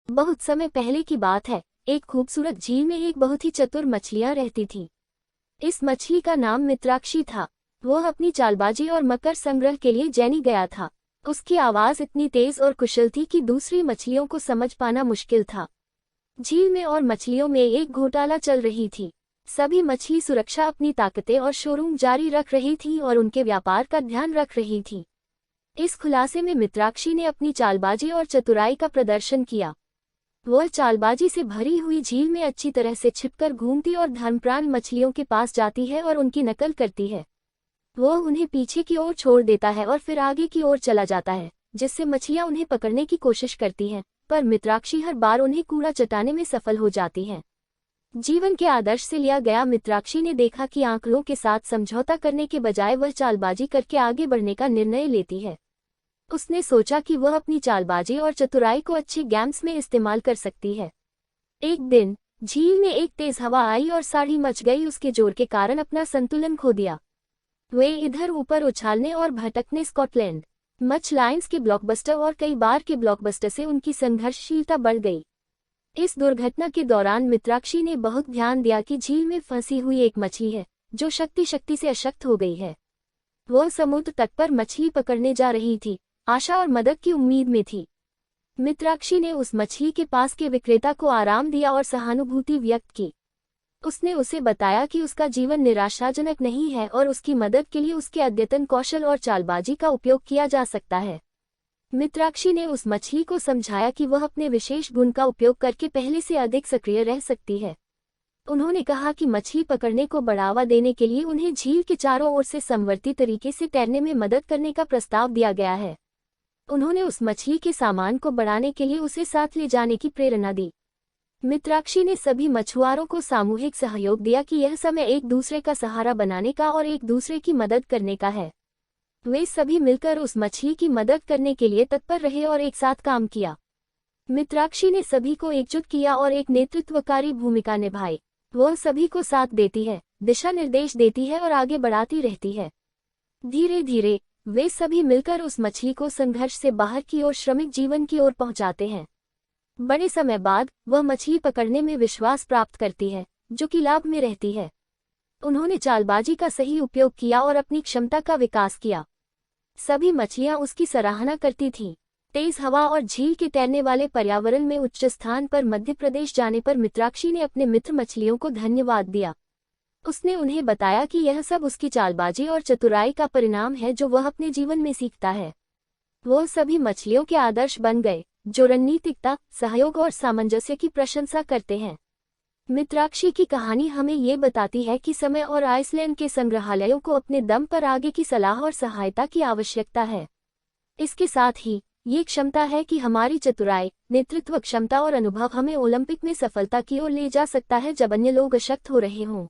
बहुत समय पहले की बात है। एक खूबसूरत झील में एक बहुत ही चतुर मछलियां रहती थीं। इस मछली का नाम मित्राक्षी था। वह अपनी चालबाजी और मकर संग्रह के लिए जानी गया था। उसकी आवाज इतनी तेज और कुशल थी कि दूसरी मछलियों को समझ पाना मुश्किल था। झील में और मछलियों में एक घोटाला चल रही थी। सभी मछली सुरक्षा अपनी ताकतें और शोरूम जारी रख रही थी और उनके व्यापार का ध्यान रख रही थी। इस खुलासे में मित्राक्षी ने अपनी चालबाजी और चतुराई का प्रदर्शन किया। वह चालबाजी से भरी हुई झील में अच्छी तरह से छिपकर घूमती और धर्मप्राण मछलियों के पास जाती है और उनकी नकल करती है। वह उन्हें पीछे की ओर छोड़ देता है और फिर आगे की ओर चला जाता है, जिससे मछलियां उन्हें पकड़ने की कोशिश करती हैं, पर मित्राक्षी हर बार उन्हें कूड़ा चटाने में सफल हो जाती है। जीवन के आदर्श से लिया गया मित्राक्षी ने देखा कि आंकड़ों के साथ समझौता करने के बजाय वह चालबाजी करके आगे बढ़ने का निर्णय लेती है। उसने सोचा कि वह अपनी चालबाजी और चतुराई को अच्छे गेम्स में इस्तेमाल कर सकती है। एक दिन झील में एक तेज हवा आई और साड़ी मच गई। उसके जोर के कारण अपना संतुलन खो दिया। वे इधर ऊपर उछालने और भटकने स्कॉटलैंड मच लाइन्स के ब्लॉकबस्टर और कई बार के ब्लॉकबस्टर से उनकी संघर्षशीलता बढ़ गई। इस दुर्घटना के दौरान मित्राक्षी ने बहुत ध्यान दिया कि झील में फंसी हुई एक मछली है जो शक्ति से अशक्त हो गई है। वह समुद्र तट पर मछली पकड़ने जा रही थी, आशा और मदद की उम्मीद में थी। मित्राक्षी ने उस मछली के पास के विक्रेता को आराम दिया और सहानुभूति व्यक्त की। उसने उसे बताया कि उसका जीवन निराशाजनक नहीं है और उसकी मदद के लिए उसके अद्यतन कौशल और चालबाजी का उपयोग किया जा सकता है। मित्राक्षी ने उस मछली को समझाया कि वह अपने विशेष गुण का उपयोग करके पहले से अधिक सक्रिय रह सकती है। उन्होंने कहा कि मछली पकड़ने को बढ़ावा देने के लिए उन्हें झील के चारों ओर से समवर्ती तरीके से तैरने में मदद करने का प्रस्ताव दिया गया है। उन्होंने उस मछली के सामान को बढ़ाने के लिए उसे साथ ले जाने की प्रेरणा दी। मित्राक्षी ने सभी मछुआरों को सामूहिक सहयोग दिया कि यह समय एक दूसरे का सहारा बनाने का और एक दूसरे की मदद करने का है। वे सभी मिलकर उस मछली की मदद करने के लिए तत्पर रहे और एक साथ काम किया। मित्राक्षी ने सभी को एकजुट किया और एक नेतृत्वकारी भूमिका निभाई। वह सभी को साथ देती है, दिशा निर्देश देती है और आगे बढ़ाती रहती है। धीरे धीरे वे सभी मिलकर उस मछली को संघर्ष से बाहर की ओर श्रमिक जीवन की ओर पहुंचाते हैं। बड़े समय बाद वह मछली पकड़ने में विश्वास प्राप्त करती है, जो कि लाभ में रहती है। उन्होंने चालबाजी का सही उपयोग किया और अपनी क्षमता का विकास किया। सभी मछलियां उसकी सराहना करती थीं। तेज हवा और झील के तैरने वाले पर्यावरण में उच्च स्थान पर मध्य प्रदेश जाने पर मित्राक्षी ने अपने मित्र मछलियों को धन्यवाद दिया। उसने उन्हें बताया कि यह सब उसकी चालबाजी और चतुराई का परिणाम है जो वह अपने जीवन में सीखता है। वह सभी मछलियों के आदर्श बन गए, जो रणनीतिकता, सहयोग और सामंजस्य की प्रशंसा करते हैं। मित्राक्षी की कहानी हमें ये बताती है कि समय और आइसलैंड के संग्रहालयों को अपने दम पर आगे की सलाह और सहायता की आवश्यकता है। इसके साथ ही ये क्षमता है कि हमारी चतुराई, नेतृत्व क्षमता और अनुभव हमें ओलंपिक में सफलता की ओर ले जा सकता है जब अन्य लोग अशक्त हो रहे हों।